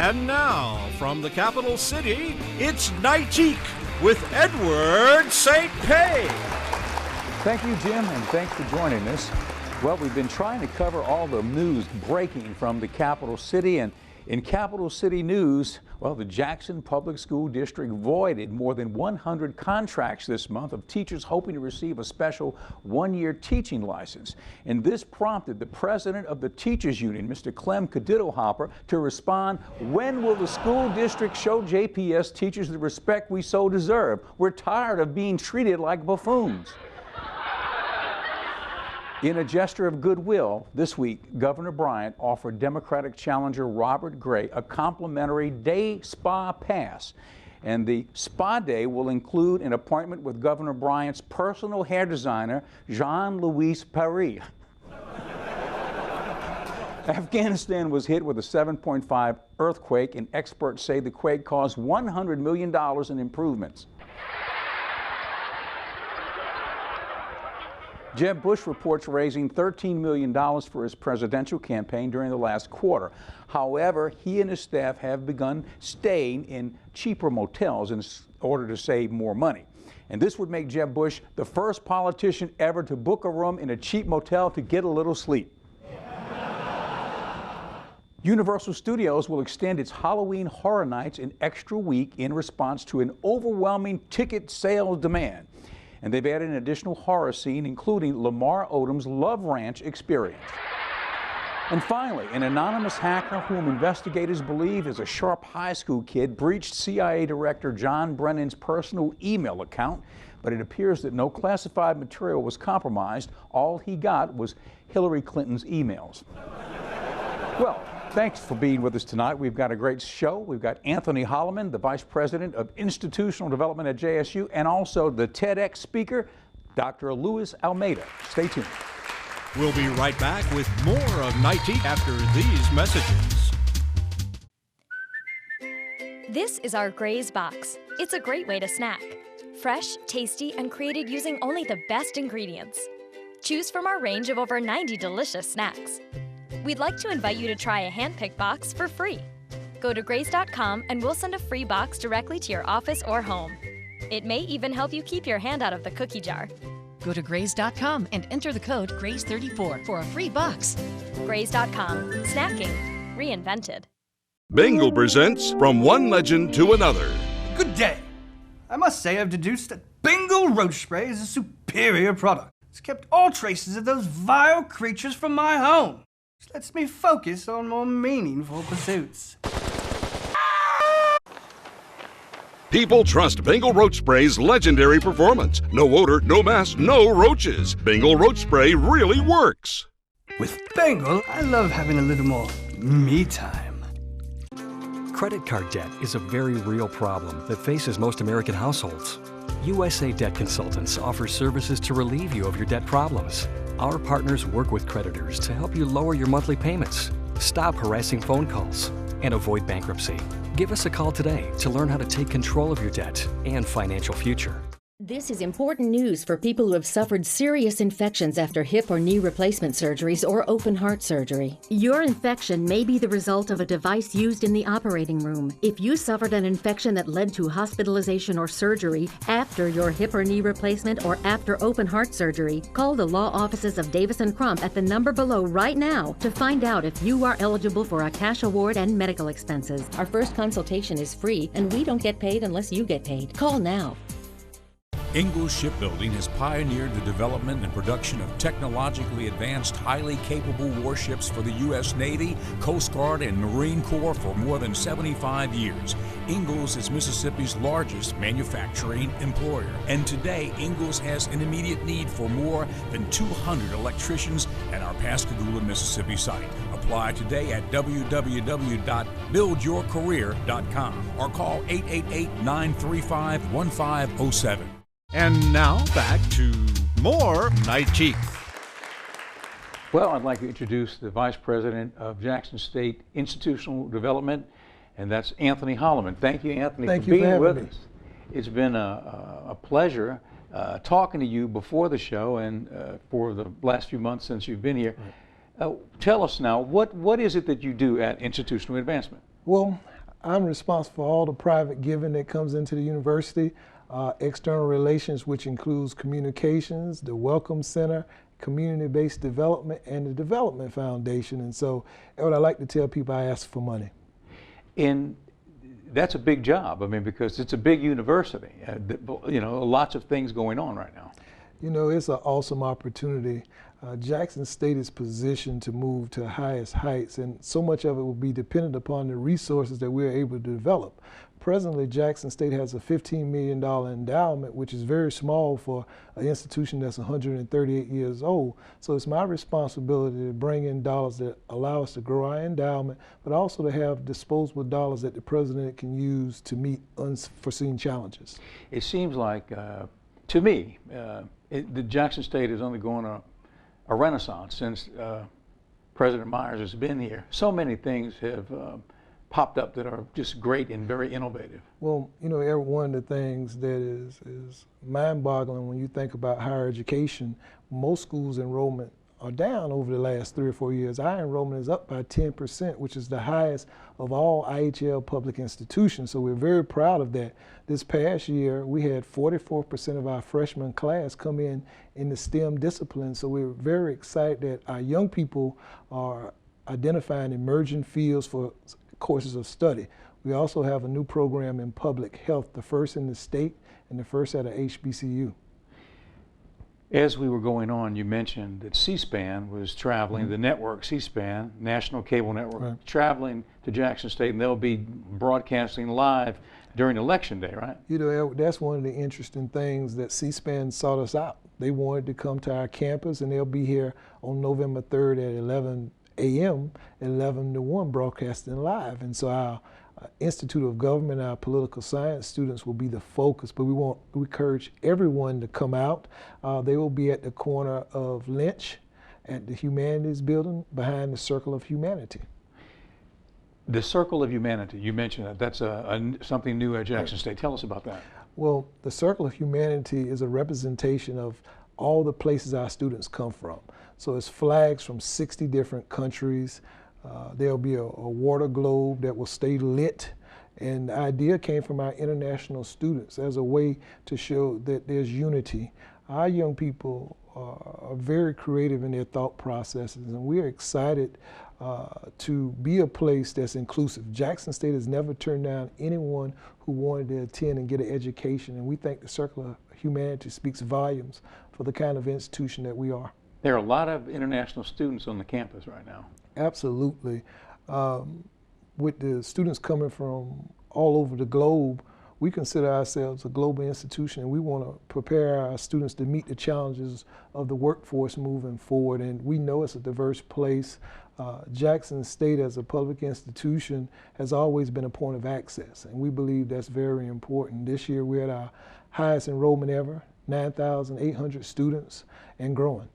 And now, from the capital city, it's Nightique with Edward St. Pay. Thank you, Jim, and thanks for joining us. Well, we've been trying to cover all the news breaking from the capital city, and in capital city news, well, the Jackson Public School District voided more than 100 contracts this month of teachers hoping to receive a special one-year teaching license. And this prompted the president of the teachers union, Mr. Clem Caditto-Hopper, to respond, when will the school district show JPS teachers the respect we so deserve? We're tired of being treated like buffoons. In a gesture of goodwill, this week, Governor Bryant offered Democratic challenger Robert Gray a complimentary day spa pass. And the spa day will include an appointment with Governor Bryant's personal hair designer, Jean-Louis Paris. Afghanistan was hit with a 7.5 earthquake, and experts say the quake caused $100 million in improvements. Jeb Bush reports raising $13 million for his presidential campaign during the last quarter. However, he and his staff have begun staying in cheaper motels in order to save more money. And this would make Jeb Bush the first politician ever to book a room in a cheap motel to get a little sleep. Universal Studios will extend its Halloween Horror Nights an extra week in response to an overwhelming ticket sales demand. And they've added an additional horror scene, including Lamar Odom's Love Ranch experience. And finally, an anonymous hacker whom investigators believe is a sharp high school kid breached CIA Director John Brennan's personal email account, but it appears that no classified material was compromised. All he got was Hillary Clinton's emails. Well, thanks for being with us tonight. We've got a great show. We've got Anthony Holloman, the Vice President of Institutional Development at JSU, and also the TEDx speaker, Dr. Luis Almeida. Stay tuned. We'll be right back with more of Nightique after these messages. This is our Graze Box. It's a great way to snack. Fresh, tasty, and created using only the best ingredients. Choose from our range of over 90 delicious snacks. We'd like to invite you to try a hand-picked box for free. Go to graze.com and we'll send a free box directly to your office or home. It may even help you keep your hand out of the cookie jar. Go to graze.com and enter the code GRAZE34 for a free box. Graze.com. Snacking reinvented. Bengal presents From One Legend to Another. Good day. I must say I've deduced that Bengal roach spray is a superior product. It's kept all traces of those vile creatures from my home. Which lets me focus on more meaningful pursuits. People trust Bengal Roach Spray's legendary performance. No odor, no mess, no roaches. Bengal Roach Spray really works. With Bengal, I love having a little more me time. Credit card debt is a very real problem that faces most American households. USA Debt Consultants offers services to relieve you of your debt problems. Our partners work with creditors to help you lower your monthly payments, stop harassing phone calls, and avoid bankruptcy. Give us a call today to learn how to take control of your debt and financial future. This is important news for people who have suffered serious infections after hip or knee replacement surgeries or open heart surgery. Your infection may be the result of a device used in the operating room. If you suffered an infection that led to hospitalization or surgery after your hip or knee replacement or after open heart surgery, call the law offices of Davis & Crump at the number below right now to find out if you are eligible for a cash award and medical expenses. Our first consultation is free, and we don't get paid unless you get paid. Call now. Ingalls Shipbuilding has pioneered the development and production of technologically advanced, highly capable warships for the U.S. Navy, Coast Guard, and Marine Corps for more than 75 years. Ingalls is Mississippi's largest manufacturing employer. And today, Ingalls has an immediate need for more than 200 electricians at our Pascagoula, Mississippi site. Apply today at www.buildyourcareer.com or call 888-935-1507. And now back to more Nightique. Well, I'd like to introduce the Vice President of Jackson State Institutional Development, and that's Anthony Holloman. Thank you, Anthony, for being with us. It's been a pleasure talking to you before the show and for the last few months since you've been here. Tell us now, what is it that you do at Institutional Advancement? Well, I'm responsible for all the private giving that comes into the university, external relations, which includes communications, the Welcome Center, community-based development, and the Development Foundation. And so what I like to tell people, I ask for money. And that's a big job, I mean, because it's a big university. You know, lots of things going on right now. You know, it's an awesome opportunity. Jackson State is positioned to move to the highest heights, and so much of it will be dependent upon the resources that we're able to develop. Presently, Jackson State has a $15 million endowment, which is very small for an institution that's 138 years old. So it's my responsibility to bring in dollars that allow us to grow our endowment, but also to have disposable dollars that the president can use to meet unforeseen challenges. It seems like, to me, the Jackson State is undergoing a renaissance since President Myers has been here. So many things have popped up that are just great and very innovative. Well, you know, one of the things that is mind-boggling when you think about higher education, most schools' enrollment are down over the last 3 or 4 years. Our enrollment is up by 10%, which is the highest of all IHL public institutions, so we're very proud of that. This past year, we had 44% of our freshman class come in the STEM disciplines, so we're very excited that our young people are identifying emerging fields for courses of study. We also have a new program in public health, the first in the state and the first at a HBCU. As we were going on, you mentioned that C-SPAN was traveling, the network C-SPAN, National Cable Network, traveling to Jackson State, and they'll be broadcasting live during Election Day, right? You know, that's one of the interesting things that C-SPAN sought us out. They wanted to come to our campus, and they'll be here on November 3rd at 11 a.m., 11 to 1, broadcasting live. And so our Institute of Government, our political science students will be the focus, but we encourage everyone to come out. They will be at the corner of Lynch at the Humanities Building behind the Circle of Humanity. The Circle of Humanity, you mentioned that. That's something new at Jackson State. Tell us about that. Well, the Circle of Humanity is a representation of all the places our students come from. So it's flags from 60 different countries. There'll be a water globe that will stay lit. And the idea came from our international students as a way to show that there's unity. Our young people are very creative in their thought processes, and we're excited to be a place that's inclusive. Jackson State has never turned down anyone who wanted to attend and get an education, and we think the Circle of Humanity speaks volumes for the kind of institution that we are. There are a lot of international students on the campus right now. Absolutely. With the students coming from all over the globe, we consider ourselves a global institution, and we want to prepare our students to meet the challenges of the workforce moving forward. And we know it's a diverse place. Jackson State, as a public institution, has always been a point of access, and we believe that's very important. This year we're at our highest enrollment ever, 9,800 students, and growing.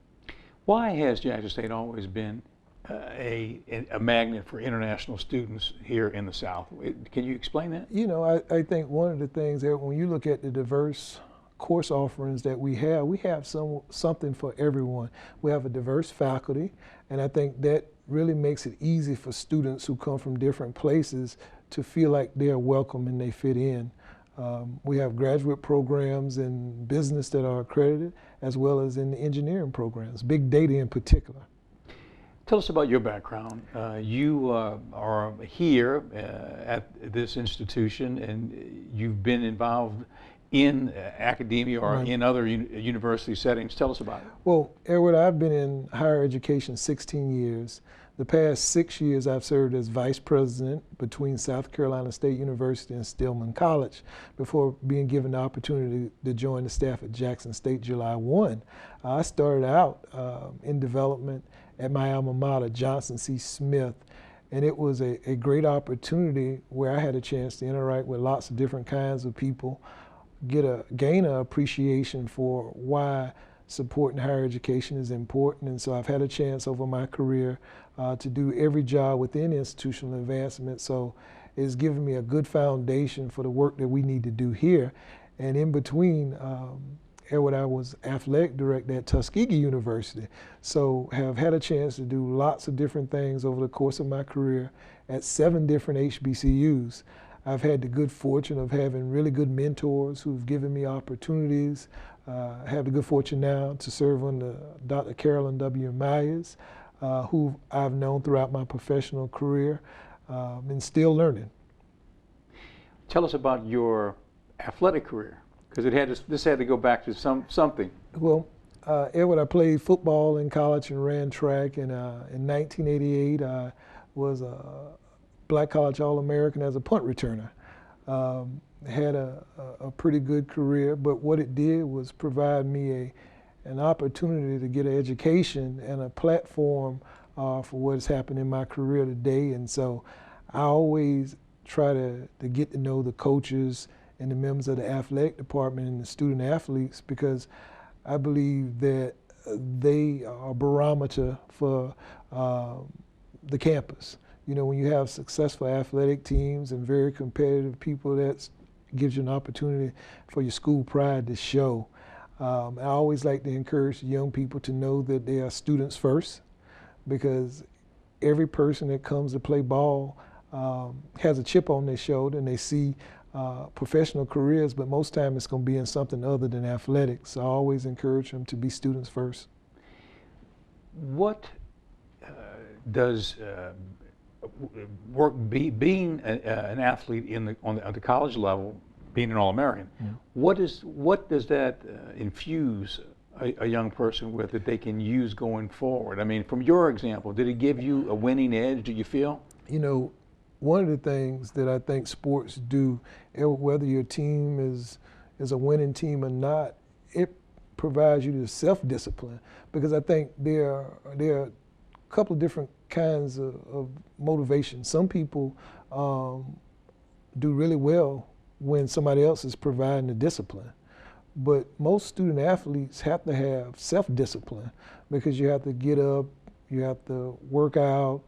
Why has Jackson State always been a magnet for international students here in the South? Can you explain that? You know, I think one of the things that when you look at the diverse course offerings that we have something for everyone. We have a diverse faculty, and I think that really makes it easy for students who come from different places to feel like they're welcome and they fit in. We have graduate programs in business that are accredited, as well as in the engineering programs, big data in particular. Tell us about your background. You are here at this institution, and you've been involved in academia or in other university settings. Tell us about it. Well, Edward, I've been in higher education 16 years. The past 6 years I've served as vice president between South Carolina State University and Stillman College before being given the opportunity to join the staff at Jackson State July 1. I started out in development at my alma mater, Johnson C. Smith, and it was a great opportunity where I had a chance to interact with lots of different kinds of people, gain an appreciation for why supporting higher education is important. And so I've had a chance over my career to do every job within institutional advancement. So it's given me a good foundation for the work that we need to do here. And in between, Edward, I was athletic director at Tuskegee University, so have had a chance to do lots of different things over the course of my career at 7 different HBCUs. I've had the good fortune of having really good mentors who've given me opportunities. I have the good fortune now to serve under Dr. Carolyn W. Myers, who I've known throughout my professional career, and still learning. Tell us about your athletic career, because this had to go back to something. Well, Edward, I played football in college and ran track, and in 1988 I was a Black College All-American as a punt returner. Had a pretty good career, but what it did was provide me an opportunity to get an education and a platform for what's happened in my career today. And so I always try to get to know the coaches and the members of the athletic department and the student athletes, because I believe that they are a barometer for the campus. You know, when you have successful athletic teams and very competitive people, that gives you an opportunity for your school pride to show. I always like to encourage young people to know that they are students first, because every person that comes to play ball has a chip on their shoulder, and they see professional careers, but most time it's going to be in something other than athletics. So I always encourage them to be students first. What does being an athlete on the college level, being an All-American, what does that infuse a young person with that they can use going forward? I mean, from your example, did it give you a winning edge, do you feel? You know, one of the things that I think sports do, whether your team is a winning team or not, it provides you the self-discipline, because I think there are a couple of different kinds of motivation. Some people do really well when somebody else is providing the discipline, but most student athletes have to have self-discipline, because you have to get up, you have to work out,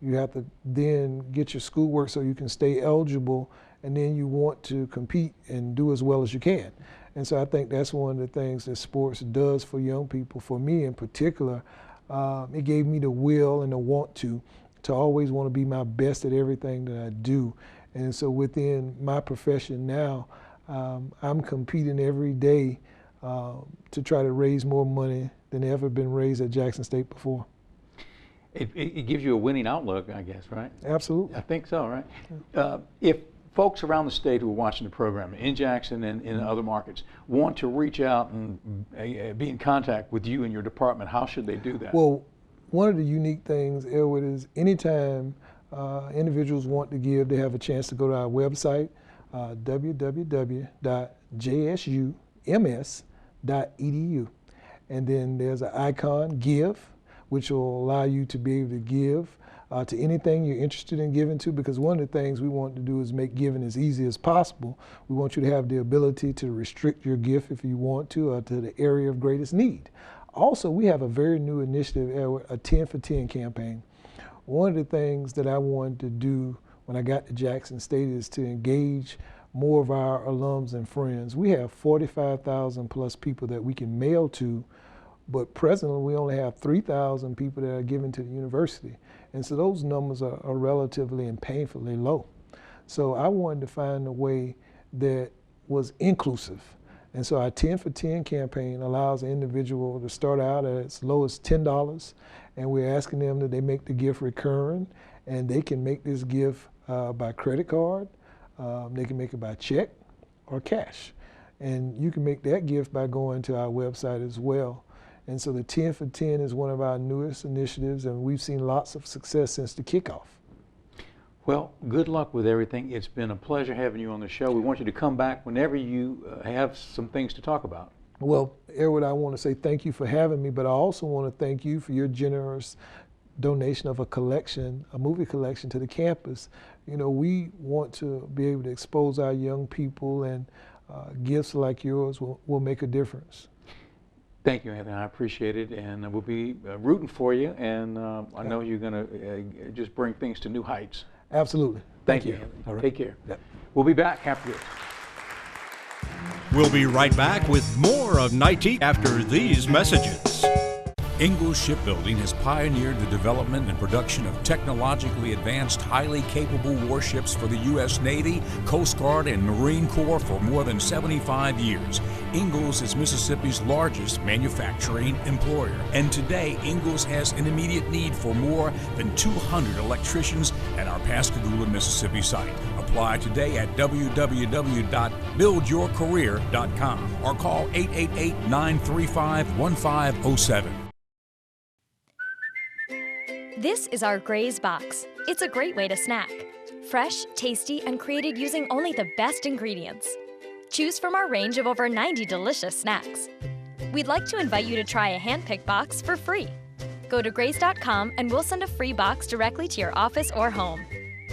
you have to then get your schoolwork so you can stay eligible, and then you want to compete and do as well as you can. And so I think that's one of the things that sports does for young people. For me in particular, it gave me the will and the want to always want to be my best at everything that I do. And so within my profession now, I'm competing every day to try to raise more money than ever been raised at Jackson State before. It gives you a winning outlook, I guess, right? Absolutely. I think so, right? If folks around the state who are watching the program in Jackson and in other markets want to reach out and be in contact with you and your department, how should they do that? Well, one of the unique things, Elwood, is anytime individuals want to give, they have a chance to go to our website, www.jsums.edu. And then there's an icon, Give, which will allow you to be able to give to anything you're interested in giving to, because one of the things we want to do is make giving as easy as possible. We want you to have the ability to restrict your gift if you want to the area of greatest need. Also, we have a very new initiative, a 10 for 10 campaign. One of the things that I wanted to do when I got to Jackson State is to engage more of our alums and friends. We have 45,000 plus people that we can mail to, but presently we only have 3,000 people that are given to the university. And so those numbers are relatively and painfully low. So I wanted to find a way that was inclusive. And so our 10 for 10 campaign allows an individual to start out at as low as $10, and we're asking them that they make the gift recurring, and they can make this gift by credit card, they can make it by check or cash. And you can make that gift by going to our website as well. And so the 10 for 10 is one of our newest initiatives, and we've seen lots of success since the kickoff. Well, good luck with everything. It's been a pleasure having you on the show. We want you to come back whenever you have some things to talk about. Well, Edward, I want to say thank you for having me, but I also want to thank you for your generous donation of a collection, a movie collection to the campus. You know, we want to be able to expose our young people, and gifts like yours will make a difference. Thank you, Anthony. I appreciate it, and we'll be rooting for you, and I know you're going to just bring things to new heights. Absolutely. Thank you. All right. Take care. Yep. We'll be back after this. We'll be right back with more of Nightique after these messages. Ingalls Shipbuilding has pioneered the development and production of technologically advanced, highly capable warships for the U.S. Navy, Coast Guard, and Marine Corps for more than 75 years. Ingalls is Mississippi's largest manufacturing employer, and today Ingalls has an immediate need for more than 200 electricians at our Pascagoula, Mississippi site. Apply today at www.buildyourcareer.com or call 888-935-1507. This is our Graze Box. It's a great way to snack. Fresh, tasty, and created using only the best ingredients. Choose from our range of over 90 delicious snacks. We'd like to invite you to try a hand-picked box for free. Go to graze.com and we'll send a free box directly to your office or home.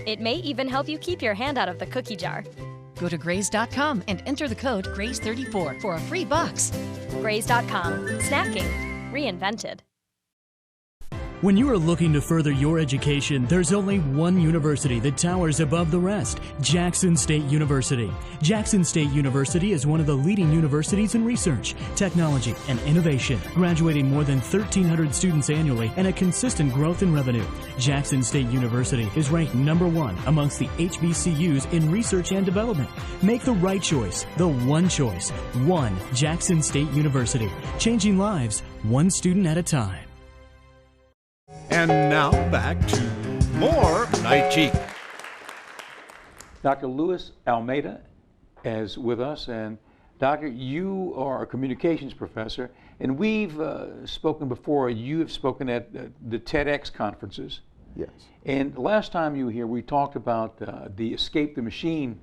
It may even help you keep your hand out of the cookie jar. Go to Graze.com and enter the code GRAZE34 for a free box. Graze.com. Snacking. Reinvented. When you are looking to further your education, there's only one university that towers above the rest, Jackson State University. Jackson State University is one of the leading universities in research, technology, and innovation, graduating more than 1,300 students annually and a consistent growth in revenue. Jackson State University is ranked #1 amongst the HBCUs in research and development. Make the right choice, the one choice. One Jackson State University, changing lives one student at a time. And now back to more Nightique. Dr. Luis Almeida is with us, and Doctor, you are a communications professor, and we've spoken before. You have spoken at the TEDx conferences. Yes. And last time you were here, we talked about the Escape the Machine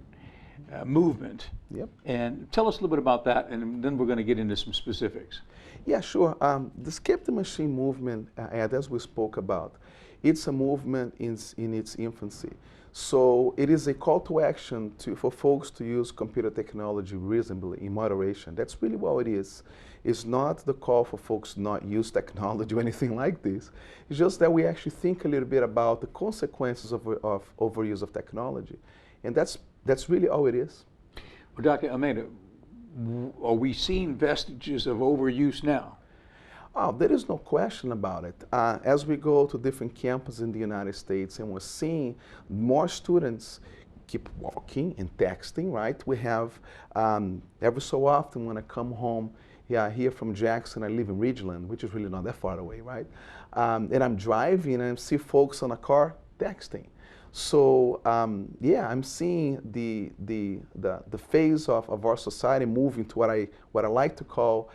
movement. Yep. And tell us a little bit about that, and then we're going to get into some specifics. Yeah, sure. The Escape the Machine movement, as we spoke about, it's a movement in its infancy. So it is a call to action for folks to use computer technology reasonably, in moderation. That's really what it is. It's not the call for folks to not use technology or anything like this. It's just that we actually think a little bit about the consequences of overuse of technology. And that's really all it is. Well, Dr. Almeida, are we seeing vestiges of overuse now? Oh, there is no question about it. As we go to different campuses in the United States and we're seeing more students keep walking and texting, right? We have, every so often when I come home, here from Jackson, I live in Ridgeland, which is really not that far away, right? And I'm driving and I see folks on a car texting. So I'm seeing the phase of our society moving to what I like to call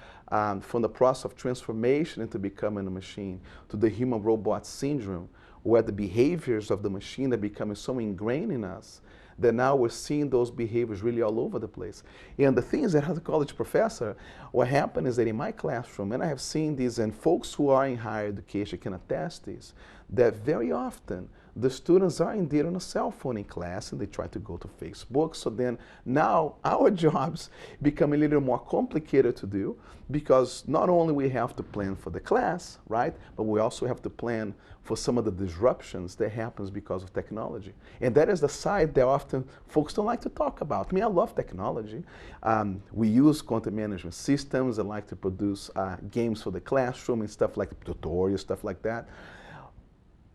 from the process of transformation into becoming a machine to the human-robot syndrome, where the behaviors of the machine are becoming so ingrained in us that now we're seeing those behaviors really all over the place. And the thing is that as a college professor, what happened is that in my classroom, and I have seen this, and folks who are in higher education can attest this, that very often the students are indeed on a cell phone in class and they try to go to Facebook. So then now our jobs become a little more complicated to do, because not only we have to plan for the class, right, but we also have to plan for some of the disruptions that happens because of technology. And that is the side that often folks don't like to talk about. I mean, I love technology. We use content management systems. I like to produce games for the classroom and stuff like tutorials, stuff like that.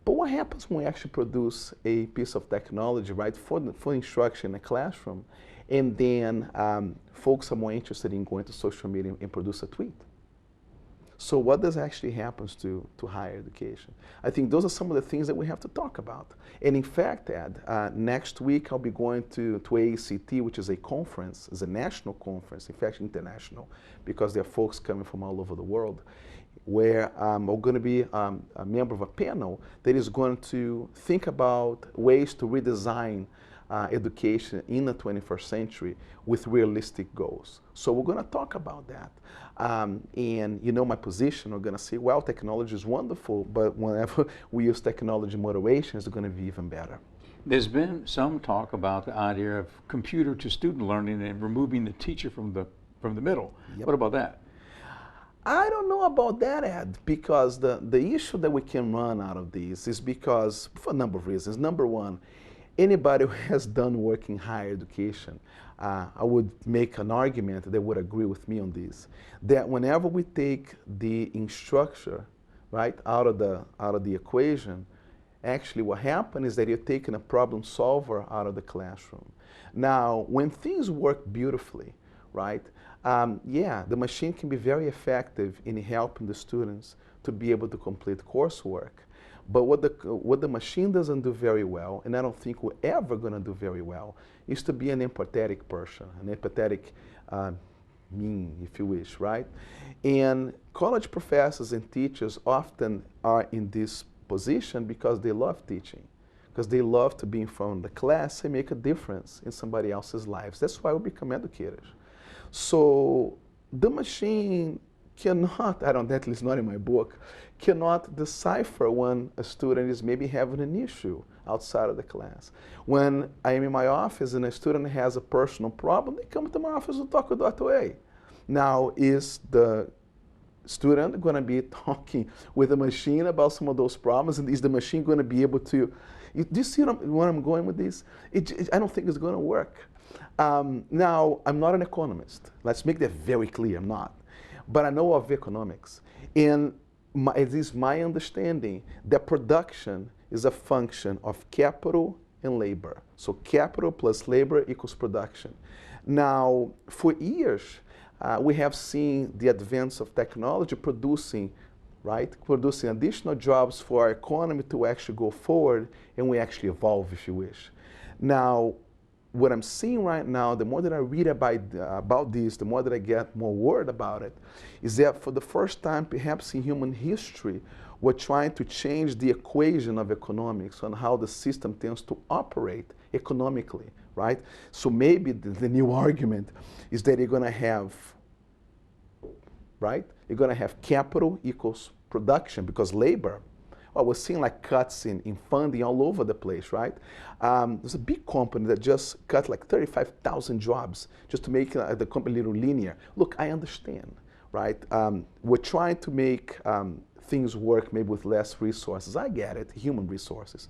But what happens when we actually produce a piece of technology, right, for instruction in a classroom, and then folks are more interested in going to social media and produce a tweet? So what does actually happen to higher education? I think those are some of the things that we have to talk about. And in fact, Ed, next week I'll be going to AACT, which is a conference, is a national conference, in fact international, because there are folks coming from all over the world, where I'm going to be a member of a panel that is going to think about ways to redesign education in the 21st century with realistic goals. So we're going to talk about that. And you know my position, we're going to say, well, technology is wonderful, but whenever we use technology moderation, it's going to be even better. There's been some talk about the idea of computer to student learning and removing the teacher from the middle. Yep. What about that? I don't know about that, Ed, because the issue that we can run out of this is because, for a number of reasons. Number one, anybody who has done work in higher education I would make an argument that would agree with me on this, that whenever we take the instructor, right, out of the equation, actually what happens is that you're taking a problem solver out of the classroom. Now, when things work beautifully, right, yeah, the machine can be very effective in helping the students to be able to complete coursework. But what the machine doesn't do very well, and I don't think we're ever going to do very well, is to be an empathetic person, an empathetic mean, if you wish, right? And college professors and teachers often are in this position because they love teaching, because they love to be in front of the class and make a difference in somebody else's lives. That's why we become educators. So the machine cannot, at least not in my book, cannot decipher when a student is maybe having an issue outside of the class. When I am in my office and a student has a personal problem, they come to my office to talk with Dr. A. Now, is the student going to be talking with a machine about some of those problems, and is the machine going to be able to, do you see where I'm going with this? I don't think it's going to work. Now, I'm not an economist. Let's make that very clear, I'm not. But I know of economics. And it is my understanding that production is a function of capital and labor. So capital plus labor equals production. Now, for years, we have seen the advance of technology producing additional jobs for our economy to actually go forward, and we actually evolve, if you wish. Now, what I'm seeing right now, the more that I read about this, the more that I get more word about it, is that for the first time, perhaps in human history, we're trying to change the equation of economics on how the system tends to operate economically, right? So maybe the new argument is that you're going to have, right? You're going to have capital equals production, because labor, well, we're seeing like cuts in funding all over the place, right? There's a big company that just cut like 35,000 jobs just to make the company a little linear. Look, I understand, right? We're trying to make things work maybe with less resources. I get it, human resources.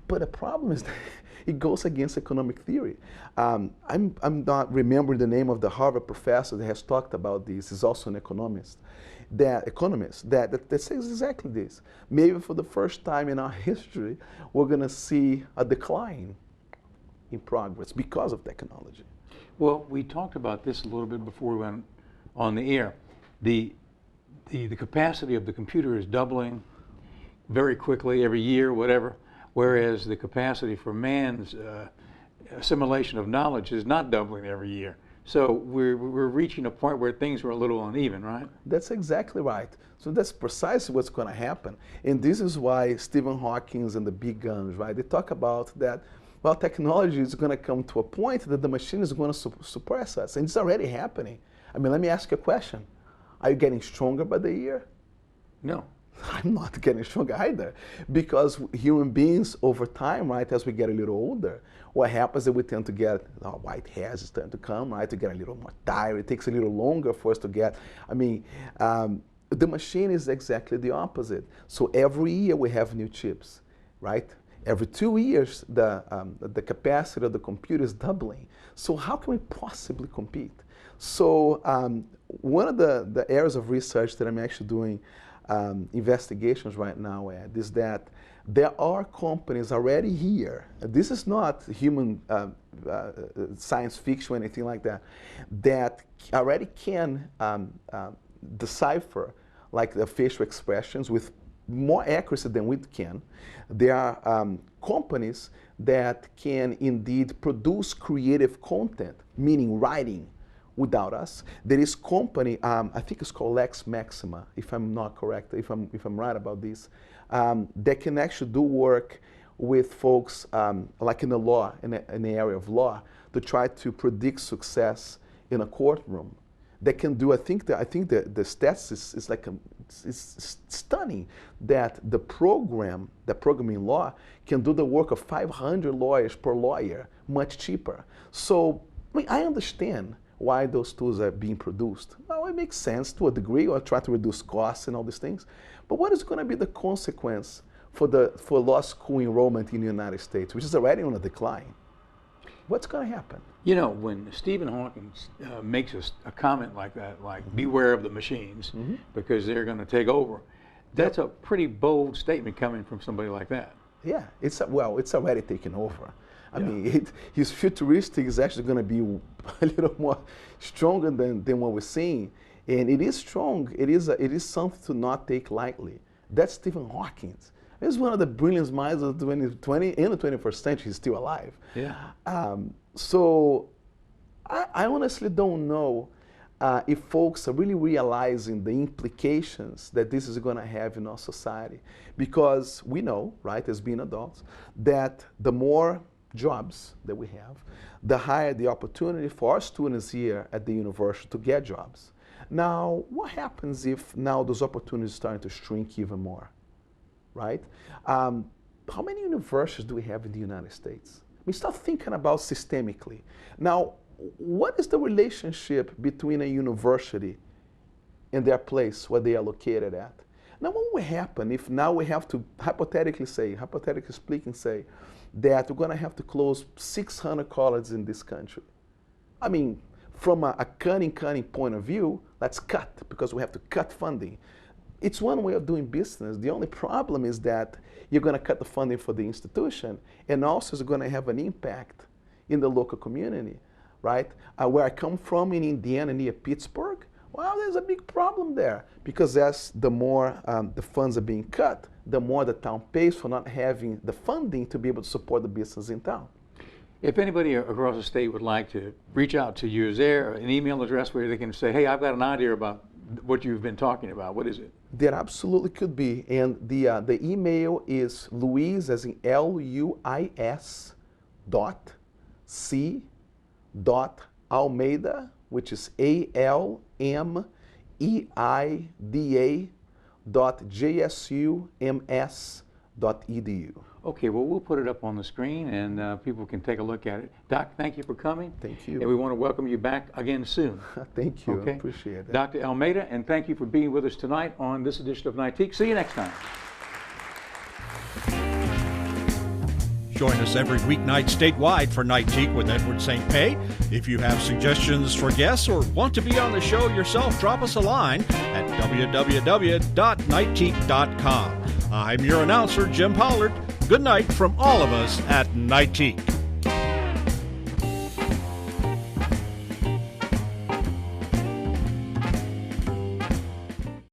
But the problem is that it goes against economic theory. I'm not remembering the name of the Harvard professor that has talked about this. He's also an economist. That says exactly this. Maybe for the first time in our history, we're going to see a decline in progress because of technology. Well, we talked about this a little bit before we went on the air. The capacity of the computer is doubling very quickly every year, whatever, whereas the capacity for man's assimilation of knowledge is not doubling every year. So we're reaching a point where things are a little uneven, right? That's exactly right. So that's precisely what's going to happen. And this is why Stephen Hawking and the big guns, right? They talk about that, well, technology is going to come to a point that the machine is going to suppress us. And it's already happening. I mean, let me ask you a question. Are you getting stronger by the year? No. I'm not getting stronger either, because human beings over time, right, as we get a little older, what happens is that we tend to get, white hairs is starting to come, right, to get a little more tired. It takes a little longer for us to get, the machine is exactly the opposite. So every year we have new chips, right? Every 2 years, the capacity of the computer is doubling. So how can we possibly compete? So one of the areas of research that I'm actually doing investigations right now is that there are companies already here. This is not human science fiction or anything like that, that already can decipher like the facial expressions with more accuracy than we can. There are companies that can indeed produce creative content, meaning writing, without us. There is company, I think it's called Lex Maxima, if I'm not correct, if I'm right about this, that can actually do work with folks like in the law, in the area of law, to try to predict success in a courtroom. They can do, I think the stats is like it's stunning that the programming law can do the work of 500 lawyers per lawyer much cheaper. So I understand why those tools are being produced. Well, it makes sense to a degree, or try to reduce costs and all these things. But what is going to be the consequence for law school enrollment in the United States, which is already on a decline? what's going to happen? You know, when Stephen Hawking makes a comment like that, like beware of the machines because they're going to take over, that's a pretty bold statement coming from somebody like that. Yeah, it's already taken over. I mean, his futuristic is actually going to be a little more stronger than what we're seeing. And it is strong. It is something to not take lightly. That's Stephen Hawking. He's one of the brilliant minds of the 20 in the 21st century. He's still alive. Yeah. So I honestly don't know if folks are really realizing the implications that this is going to have in our society. Because we know, right, as being adults, that the more jobs that we have, the higher the opportunity for our students here at the university to get jobs. Now, what happens if now those opportunities are starting to shrink even more, right? How many universities do we have in the United States? We start thinking about systemically. Now, what is the relationship between a university and their place where they are located at? Now, what will happen if now we have to hypothetically speaking, say that we're going to have to close 600 colleges in this country? I mean, from a cunning point of view, let's cut because we have to cut funding. It's one way of doing business. The only problem is that you're going to cut the funding for the institution, and also it's going to have an impact in the local community, right? Where I come from in Indiana near Pittsburgh, well, there's a big problem there because as the more the funds are being cut, the more the town pays for not having the funding to be able to support the business in town. If anybody across the state would like to reach out to you, is there an email address where they can say, hey, I've got an idea about what you've been talking about? What is it? There absolutely could be. And the email is Luis, as in Luis, .c.Almeida, which is ALMEIDA.JSUMS.edu. Okay, well, we'll put it up on the screen and people can take a look at it. Doc, thank you for coming. Thank you. And we want to welcome you back again soon. Thank you. Okay? Appreciate it. Dr. Almeida, and thank you for being with us tonight on this edition of Nightique. See you next time. Join us every weeknight statewide for Nightique with Edward St. Pé. If you have suggestions for guests or want to be on the show yourself, drop us a line at www.nightique.com. I'm your announcer, Jim Pollard. Good night from all of us at Nightique.